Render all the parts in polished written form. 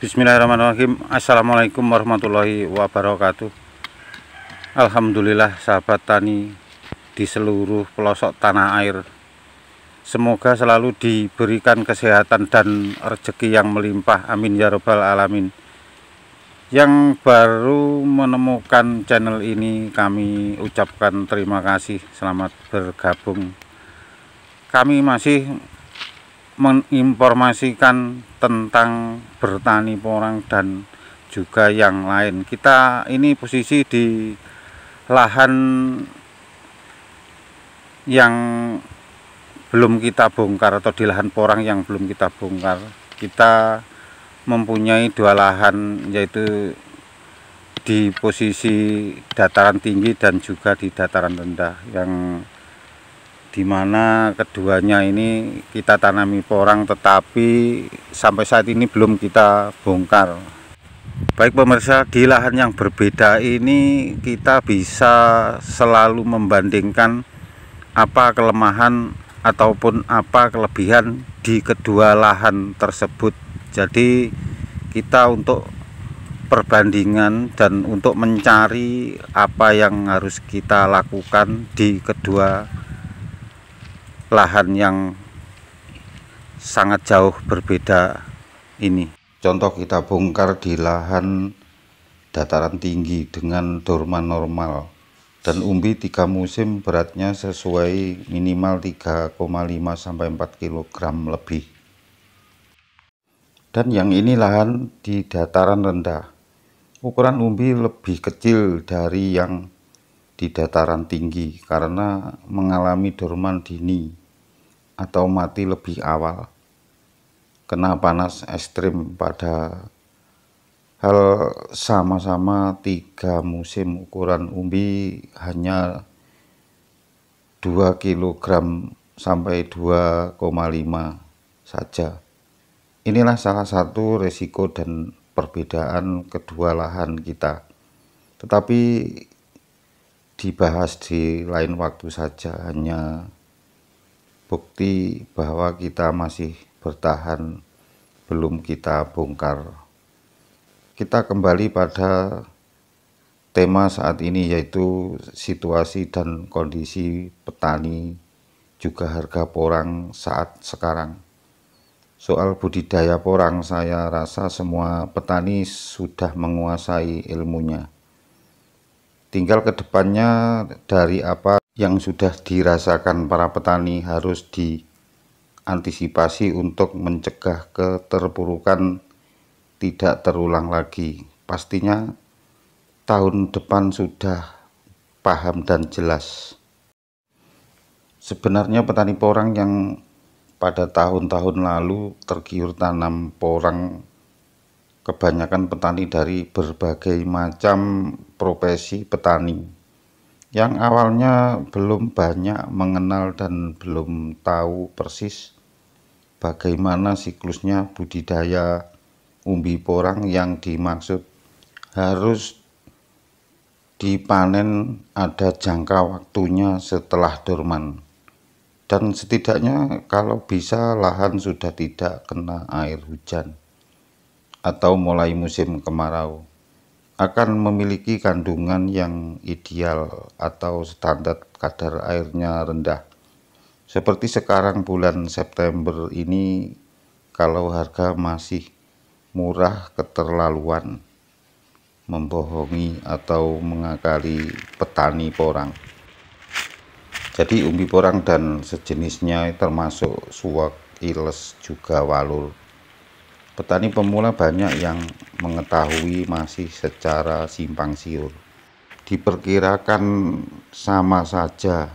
Bismillahirrahmanirrahim. Assalamualaikum warahmatullahi wabarakatuh. Alhamdulillah sahabat tani di seluruh pelosok tanah air, semoga selalu diberikan kesehatan dan rezeki yang melimpah, amin ya robbal alamin. Yang baru menemukan channel ini, kami ucapkan terima kasih, selamat bergabung. Kami masih menginformasikan tentang bertani porang dan juga yang lain. Kita ini posisi di lahan yang belum kita bongkar, atau di lahan porang yang belum kita bongkar. Kita mempunyai dua lahan, yaitu di posisi dataran tinggi dan juga di dataran rendah, yang dimana keduanya ini kita tanami porang, tetapi sampai saat ini belum kita bongkar. Baik pemirsa, di lahan yang berbeda ini kita bisa selalu membandingkan apa kelemahan ataupun apa kelebihan di kedua lahan tersebut. Jadi kita untuk perbandingan dan untuk mencari apa yang harus kita lakukan di kedua lahan yang sangat jauh berbeda ini. Contoh, kita bongkar di lahan dataran tinggi dengan dorman normal dan umbi 3 musim, beratnya sesuai minimal 3,5 sampai 4 kg lebih. Dan yang ini lahan di dataran rendah, ukuran umbi lebih kecil dari yang di dataran tinggi karena mengalami dorman dini atau mati lebih awal, kena panas ekstrim. Pada hal sama-sama 3 musim, ukuran umbi hanya 2 kg sampai 2,5 saja. Inilah salah satu resiko dan perbedaan kedua lahan kita, tetapi dibahas di lain waktu saja. Hanya bukti bahwa kita masih bertahan, belum kita bongkar. Kita kembali pada tema saat ini, yaitu situasi dan kondisi petani juga harga porang saat sekarang. Soal budidaya porang, saya rasa semua petani sudah menguasai ilmunya. Tinggal ke depannya dari apa yang sudah dirasakan para petani harus diantisipasi untuk mencegah keterpurukan tidak terulang lagi. Pastinya tahun depan sudah paham dan jelas. Sebenarnya petani porang yang pada tahun-tahun lalu tergiur tanam porang, kebanyakan petani dari berbagai macam profesi petani yang awalnya belum banyak mengenal dan belum tahu persis bagaimana siklusnya budidaya umbi porang yang dimaksud harus dipanen ada jangka waktunya setelah dorman, dan setidaknya kalau bisa lahan sudah tidak kena air hujan atau mulai musim kemarau, akan memiliki kandungan yang ideal atau standar kadar airnya rendah. Seperti sekarang bulan September ini, kalau harga masih murah keterlaluan, membohongi atau mengakali petani porang. Jadi umbi porang dan sejenisnya termasuk suwak, iles, juga walur. Petani pemula banyak yang mengetahui masih secara simpang siur. Diperkirakan sama saja,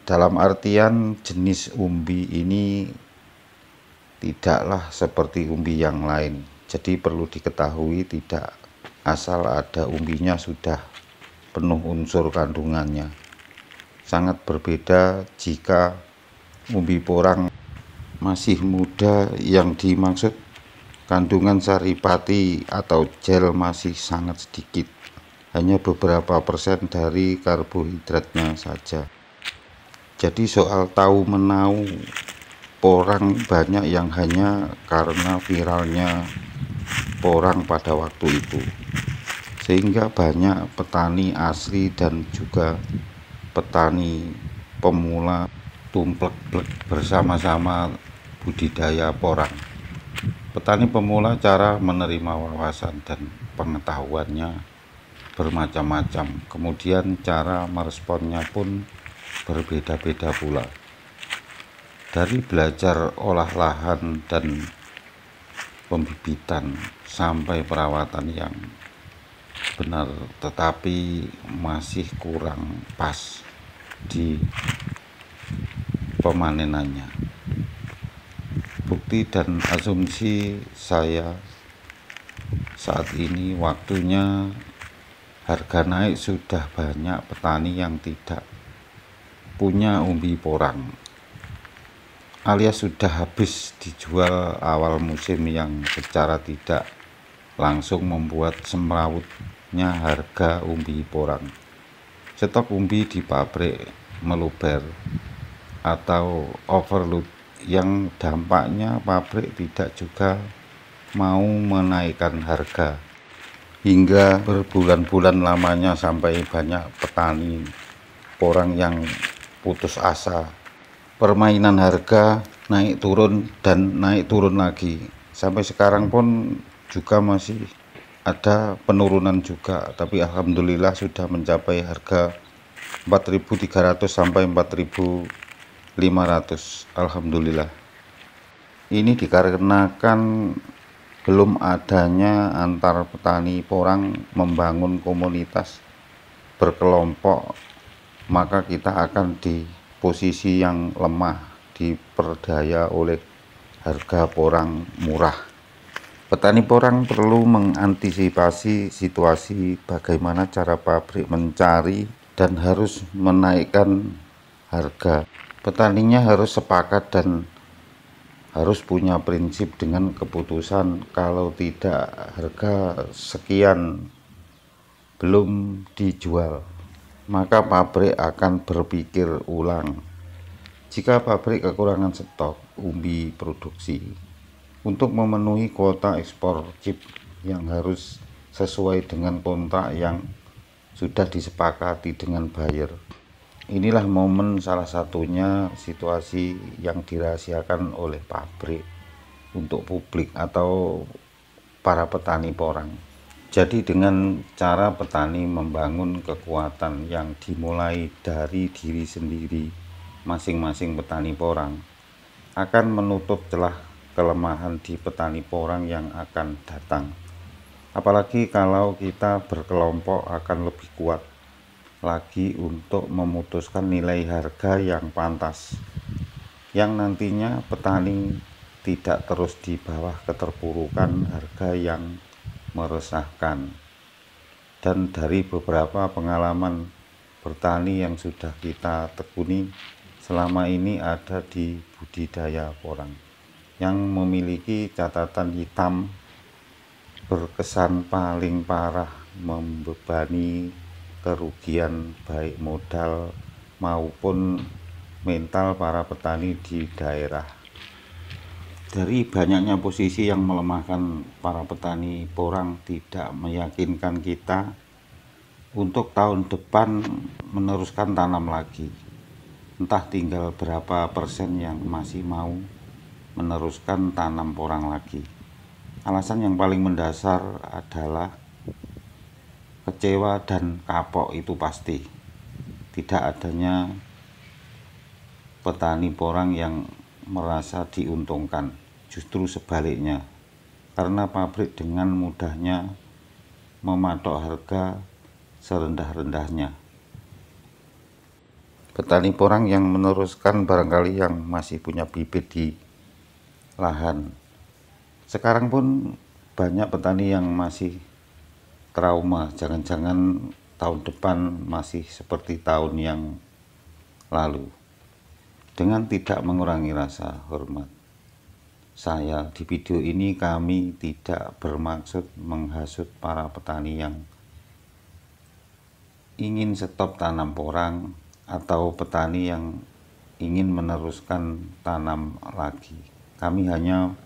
dalam artian jenis umbi ini tidaklah seperti umbi yang lain. Jadi perlu diketahui, tidak asal ada umbinya sudah penuh unsur kandungannya. Sangat berbeda jika umbi porang masih muda, yang dimaksud kandungan saripati atau gel masih sangat sedikit, hanya beberapa persen dari karbohidratnya saja. Jadi soal tahu menau porang, banyak yang hanya karena viralnya porang pada waktu itu, sehingga banyak petani asli dan juga petani pemula tumplek-plek bersama-sama budidaya porang. Petani pemula cara menerima wawasan dan pengetahuannya bermacam-macam, kemudian cara meresponnya pun berbeda-beda pula. Dari belajar olah lahan dan pembibitan sampai perawatan yang benar, tetapi masih kurang pas di pemanenannya. Bukti dan asumsi saya saat ini waktunya harga naik, sudah banyak petani yang tidak punya umbi porang, alias sudah habis dijual awal musim, yang secara tidak langsung membuat semrawutnya harga umbi porang. Stok umbi di pabrik meluber atau overload, yang dampaknya pabrik tidak juga mau menaikkan harga, hingga berbulan-bulan lamanya sampai banyak petani porang yang putus asa. Permainan harga naik turun dan naik turun lagi. Sampai sekarang pun juga masih ada penurunan juga, tapi alhamdulillah sudah mencapai harga 4.300 sampai 4.500. Alhamdulillah. Ini dikarenakan belum adanya antar petani porang membangun komunitas berkelompok, maka kita akan di posisi yang lemah, diperdaya oleh harga porang murah. Petani porang perlu mengantisipasi situasi bagaimana cara pabrik mencari dan harus menaikkan harga. Petaninya harus sepakat dan harus punya prinsip dengan keputusan, kalau tidak harga sekian belum dijual, maka pabrik akan berpikir ulang. Jika pabrik kekurangan stok umbi produksi untuk memenuhi kuota ekspor chip yang harus sesuai dengan kontrak yang sudah disepakati dengan buyer. Inilah momen salah satunya situasi yang dirahasiakan oleh pabrik untuk publik atau para petani porang. Jadi dengan cara petani membangun kekuatan yang dimulai dari diri sendiri, masing-masing petani porang akan menutup celah kelemahan di petani porang yang akan datang. Apalagi kalau kita berkelompok, akan lebih kuat lagi untuk memutuskan nilai harga yang pantas, yang nantinya petani tidak terus di bawah keterpurukan harga yang meresahkan. Dan dari beberapa pengalaman bertani yang sudah kita tekuni selama ini, ada di budidaya porang yang memiliki catatan hitam berkesan paling parah, membebani kerugian baik modal maupun mental para petani di daerah. Dari banyaknya posisi yang melemahkan para petani porang, tidak meyakinkan kita untuk tahun depan meneruskan tanam lagi. Entah tinggal berapa persen yang masih mau meneruskan tanam porang lagi. Alasan yang paling mendasar adalah kecewa dan kapok, itu pasti. Tidak adanya petani porang yang merasa diuntungkan, justru sebaliknya, karena pabrik dengan mudahnya mematok harga serendah-rendahnya. Petani porang yang meneruskan barangkali yang masih punya bibit di lahan. Sekarang pun banyak petani yang masih trauma, jangan-jangan tahun depan masih seperti tahun yang lalu. Dengan tidak mengurangi rasa hormat saya, di video ini kami tidak bermaksud menghasut para petani yang ingin stop tanam porang atau petani yang ingin meneruskan tanam lagi. Kami hanya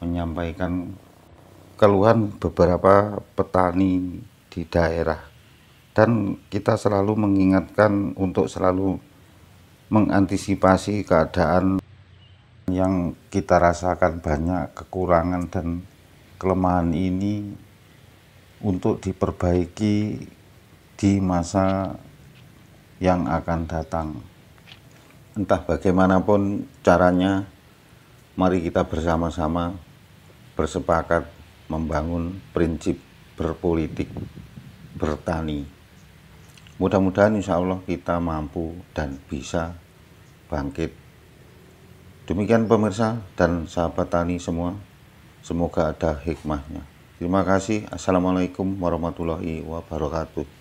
menyampaikan keluhan beberapa petani di daerah, dan kita selalu mengingatkan untuk selalu mengantisipasi keadaan yang kita rasakan banyak kekurangan dan kelemahan ini untuk diperbaiki di masa yang akan datang. Entah bagaimanapun caranya, mari kita bersama-sama bersepakat membangun prinsip berpolitik bertani. Mudah-mudahan insya Allah kita mampu dan bisa bangkit. Demikian pemirsa dan sahabat tani semua, semoga ada hikmahnya. Terima kasih. Assalamualaikum warahmatullahi wabarakatuh.